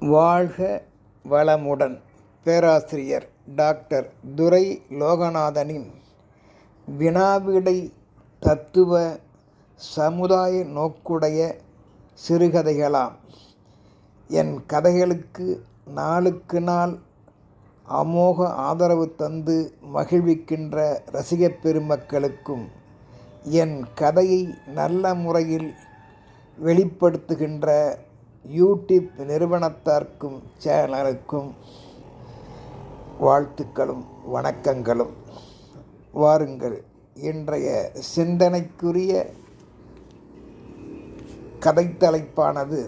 வாழ்க வளமுடன். பேராசிரியர் டாக்டர் துரை லோகநாதனின் வினாவிடை தத்துவ சமுதாய நோக்குடைய சிறுகதைகளாம். என் கதைகளுக்கு நாளுக்கு நாள் அமோக ஆதரவு தந்து மகிழ்விக்கின்ற ரசிகப் பெருமக்களுக்கும், என் கதையை நல்ல முறையில் வெளிப்படுத்துகின்ற யூடியூப் நிறுவனத்தார்க்கும் சேனலுக்கும் வாழ்த்துக்களும் வணக்கங்களும். வாருங்கள், இன்றைய சிந்தனைக்குரிய கதைத்தலைப்பானது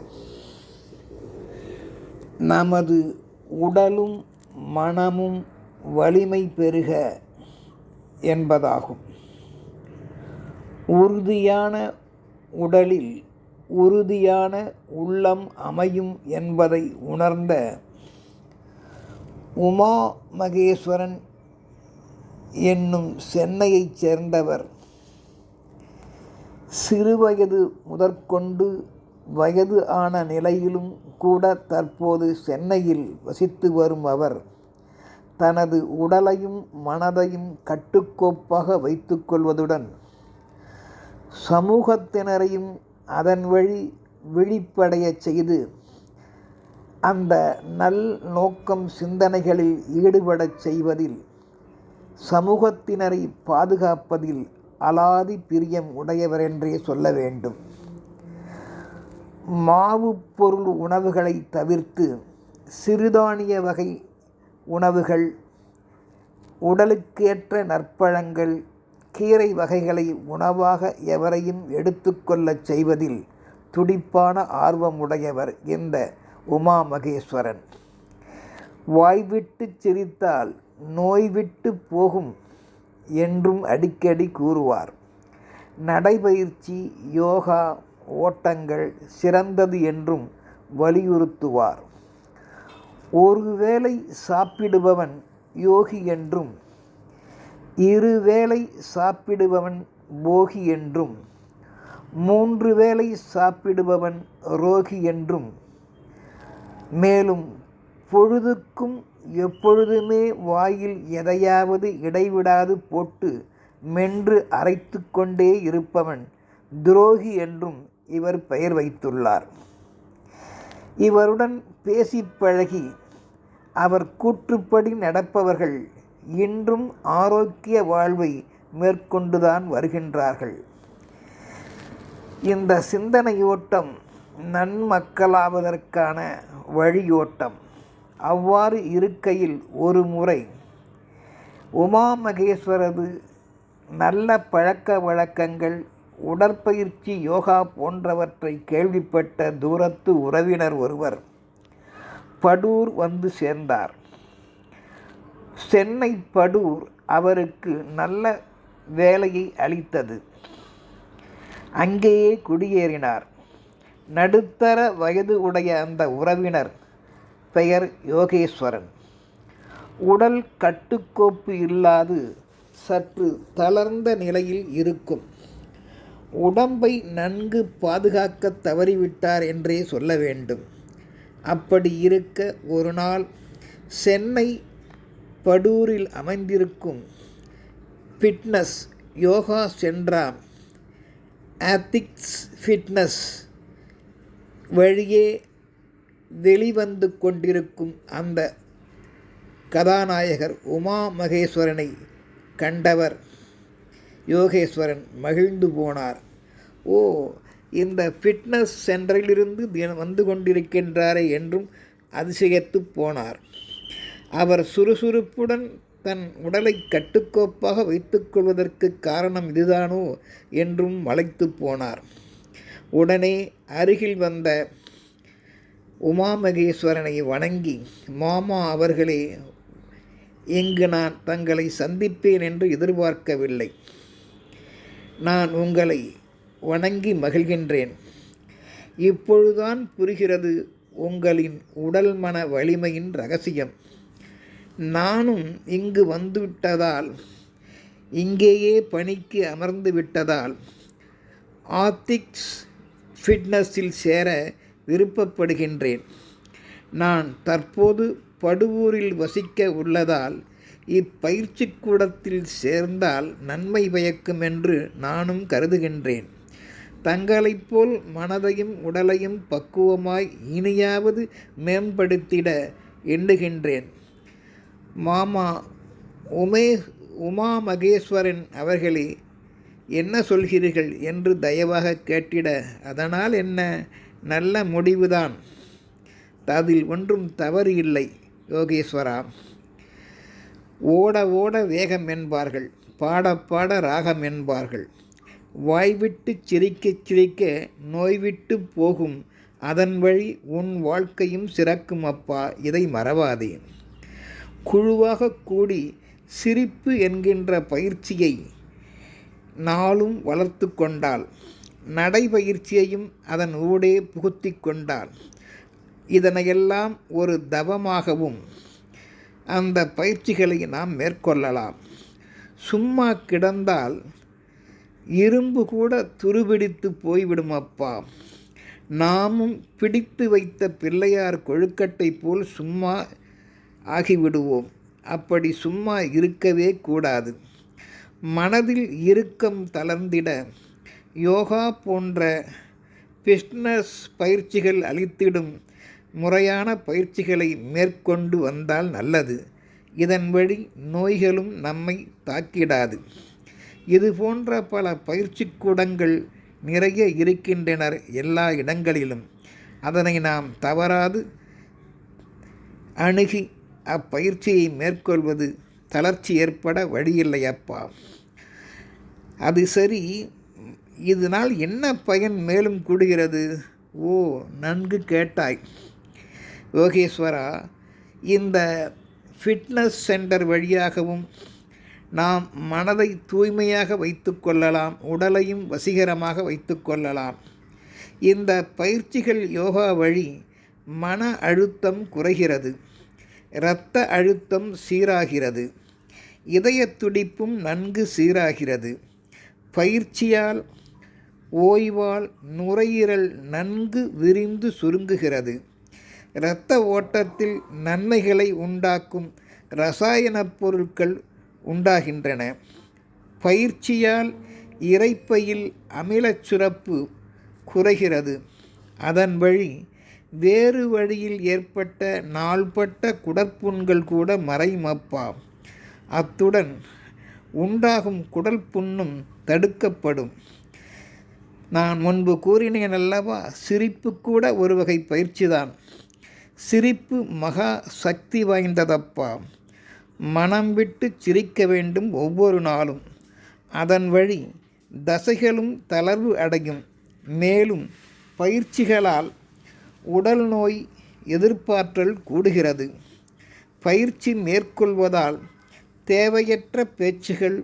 நமது உடலும் மனமும் வலிமை பெறுக என்பதாகும். உறுதியான உடலில் உறுதியான உள்ளம் அமையும் என்பதை உணர்ந்த உமா மகேஸ்வரன் என்னும் சென்னையைச் சேர்ந்தவர் சிறுவயது முதற்கொண்டு வயது ஆன நிலையிலும் கூட தற்போது சென்னையில் வசித்து வரும் அவர் தனது உடலையும் மனதையும் கட்டுக்கோப்பாக வைத்து கொள்வதுடன் சமூகத்தினரையும் அதன் வழி விழிப்படையச் செய்து அந்த நல் நோக்கம் சிந்தனைகளில் ஈடுபடச் செய்வதில், சமூகத்தினரை பாதுகாப்பதில் அலாதி பிரியம் உடையவரென்றே சொல்ல வேண்டும். மாவு பொருள் உணவுகளை தவிர்த்து சிறுதானிய வகை உணவுகள், உடலுக்கேற்ற நற்பழங்கள், கீரை வகைகளை உணவாக எவரையும் எடுத்துக்கொள்ளச் செய்வதில் துடிப்பான ஆர்வமுடையவர் இந்த உமா மகேஸ்வரன். வாய்விட்டு சிரித்தால் நோய் விட்டு போகும் என்றும் அடிக்கடி கூறுவார். நடைபயிற்சி, யோகா, ஓட்டங்கள் சிறந்தது என்றும் வலியுறுத்துவார். ஒருவேளை சாப்பிடுபவன் யோகி என்றும், இருவேளை சாப்பிடுபவன் போகி என்றும், 3 வேளை சாப்பிடுபவன் ரோகி என்றும், மேலும் பொழுதுக்கும் எப்பொழுதுமே வாயில் எதையாவது இடைவிடாது போட்டு மென்று அரைத்து கொண்டே இருப்பவன் துரோகி என்றும் இவர் பெயர் வைத்துள்ளார். இவருடன் பேசி பழகி அவர் கூற்றுப்படி நடப்பவர்கள் இன்றும் ஆரோக்கிய வாழ்வை மேற்கொண்டுதான் வருகின்றார்கள். இந்த சிந்தனையோட்டம் நன்மக்களாவதற்கான வழியோட்டம். அவ்வாறு இருக்கையில் ஒரு முறை உமா மகேஸ்வரது நல்ல பழக்க வழக்கங்கள், உடற்பயிற்சி, யோகா போன்றவற்றை கேள்விப்பட்ட தூரத்து உறவினர் ஒருவர் படூர் வந்து சேர்ந்தார். சென்னை படூர் அவருக்கு நல்ல வேலையை அளித்தது. அங்கேயே குடியேறினார். நடுத்தர வயது உடைய அந்த உறவினர் பெயர் யோகேஸ்வரன். உடல் கட்டுக்கோப்பு இல்லாது சற்று தளர்ந்த நிலையில் இருக்கும். உடம்பை நன்கு பாதுகாக்க தவறிவிட்டார் என்றே சொல்ல வேண்டும். அப்படி இருக்க ஒரு நாள் சென்னை படூரில் அமைந்திருக்கும் ஃபிட்னஸ் யோகா சென்டர் ஆத்திக்ஸ் ஃபிட்னஸ் வழியே வெளிவந்து கொண்டிருக்கும் அந்த கதாநாயகர் உமா மகேஸ்வரனை கண்டவர் யோகேஸ்வரன் மகிழ்ந்து போனார். ஓ, இந்த ஃபிட்னஸ் சென்டரிலிருந்து வந்து கொண்டிருக்கின்றாரே என்றும் அதிசயித்து போனார். அவர் சுறுசுறுப்புடன் தன் உடலை கட்டுக்கோப்பாக வைத்துக்கொள்வதற்கு காரணம் இதுதானோ என்றும் மலைத்து போனார். உடனே அருகில் வந்த உமா மகேஸ்வரனை வணங்கி, மாமா அவர்களே, இங்கு நான் தங்களை சந்திப்பேன் என்று எதிர்பார்க்கவில்லை. நான் உங்களை வணங்கி மகிழ்கின்றேன். இப்பொழுதுதான் புரிகிறது உங்களின் உடல் மன வலிமையின் ரகசியம். நானும் இங்கு வந்துவிட்டதால், இங்கேயே பணிக்கு அமர்ந்து விட்டதால் ஆத்திக்ஸ் ஃபிட்னஸில் சேர விருப்பப்படுகின்றேன். நான் தற்போது படுவூரில் வசிக்க உள்ளதால் இப்பயிற்சி கூடத்தில் சேர்ந்தால் நன்மை பயக்கும் என்று நானும் கருதுகின்றேன். தங்களைப் போல் மனதையும் உடலையும் பக்குவமாய் இனியாவது மேம்படுத்திட எண்ணுகின்றேன். மாமா உமா மகேஸ்வரன் அவர்களே, என்ன சொல்கிறீர்கள் என்று தயவாக கேட்டிட, அதனால் என்ன, நல்ல முடிவுதான், அதில் ஒன்றும் தவறு இல்லை யோகேஸ்வரா. ஓட ஓட வேகம் என்பார்கள், பாட பாட ராகம் என்பார்கள். வாய்விட்டு சிரிக்க சிரிக்க நோய்விட்டு போகும், அதன் வழி உன் வாழ்க்கையும் சிறக்கும் அப்பா, இதை மறவாதே. குழுவாக கூடி சிரிப்பு என்கின்ற பயிற்சியை நாளும் வளர்த்து கொண்டால், நடைபயிற்சியையும் அதன் ஊடே புகுத்தி கொண்டால், இதனையெல்லாம் ஒரு தவமாகவும் அந்த பயிற்சிகளை நாம் மேற்கொள்ளலாம். சும்மா கிடந்தால் இரும்பு கூட துருபிடித்து போய்விடும் அப்பா. நாமும் பிடித்து வைத்த பிள்ளையார் கொழுக்கட்டை போல் சும்மா ஆகிவிடுவோம். அப்படி சும்மா இருக்கவே கூடாது. மனதில் இறுக்கம் தளர்ந்திட யோகா போன்ற ஃபிட்னஸ் பயிற்சிகள் அளித்திடும் முறையான பயிற்சிகளை மேற்கொண்டு வந்தால் நல்லது. இதன் வழி நோய்களும் நம்மை தாக்கிடாது. இது போன்ற பல பயிற்சி கூடங்கள் நிறைய இருக்கின்றனர் எல்லா இடங்களிலும். அதனை நாம் தவறாது அணுகி அப்பயிற்சியை மேற்கொள்வது தளர்ச்சி ஏற்பட வழியில்லையப்பா. அது சரி, இதனால் என்ன பயன் மேலும் கூடுகிறது? ஓ, நன்கு கேட்டாய் யோகேஸ்வரா. இந்த ஃபிட்னஸ் சென்டர் வழியாகவும் நாம் மனதை தூய்மையாக வைத்து கொள்ளலாம், உடலையும் வசீகரமாக வைத்து கொள்ளலாம். இந்த பயிற்சிகள் யோகா வழி மன அழுத்தம் குறைகிறது, இரத்த அழுத்தம் சீராகிறது, இதய துடிப்பும் நன்கு சீராகிறது. பயிற்சியால் ஓய்வால் நுரையீரல் நன்கு விரிந்து சுருங்குகிறது. இரத்த ஓட்டத்தில் நன்மைகளை உண்டாக்கும் இரசாயனப் பொருட்கள் உண்டாகின்றன. பயிற்சியால் இரைப்பையில் அமிலச் சுரப்பு குறைகிறது. அதன் வழி வேறு வழியில் ஏற்பட்ட நாள்பட்ட குடற்புண்கள் கூட மறைமப்பா. அத்துடன் உண்டாகும் குடல் புண்ணும் தடுக்கப்படும். நான் முன்பு கூறினேன் அல்லவா, சிரிப்பு கூட ஒரு வகை பயிற்சிதான். சிரிப்பு மகா சக்தி வாய்ந்ததப்பா. மனம் விட்டு சிரிக்க வேண்டும் ஒவ்வொரு நாளும். அதன் வழி தசைகளும் தளர்வு அடையும். மேலும் பயிற்சிகளால் உடல் நோய் எதிர்ப்பாற்றல் கூடுகிறது. பயிற்சி மேற்கொள்வதால் தேவையற்ற பேச்சுகள்,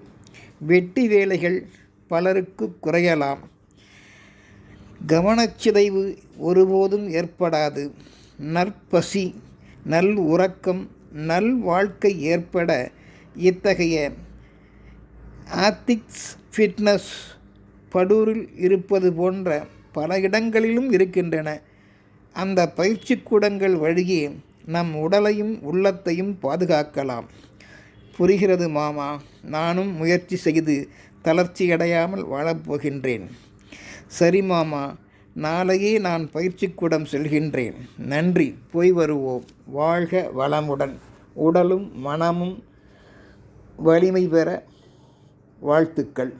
வெட்டி வேலைகள் பலருக்கு குறையலாம். கவனச்சிதைவு ஒருபோதும் ஏற்படாது. நற்பசி, நல் உறக்கம், நல் வாழ்க்கை ஏற்பட இத்தகைய ஆத்திக்ஸ் ஃபிட்னஸ் படூரில் இருப்பது போன்ற பல இடங்களிலும் இருக்கின்றன. அந்த பயிற்சி கூடங்கள் வழியே நம் உடலையும் உள்ளத்தையும் பாதுகாக்கலாம். புரிகிறது மாமா. நானும் முயற்சி செய்து தளர்ச்சியடையாமல் வாழப்போகின்றேன். சரி மாமா, நாளையே நான் பயிற்சிக்கூடம் செல்கின்றேன். நன்றி, போய் வருவோம். வாழ்க வளமுடன். உடலும் மனமும் வலிமை பெற வாழ்த்துக்கள்.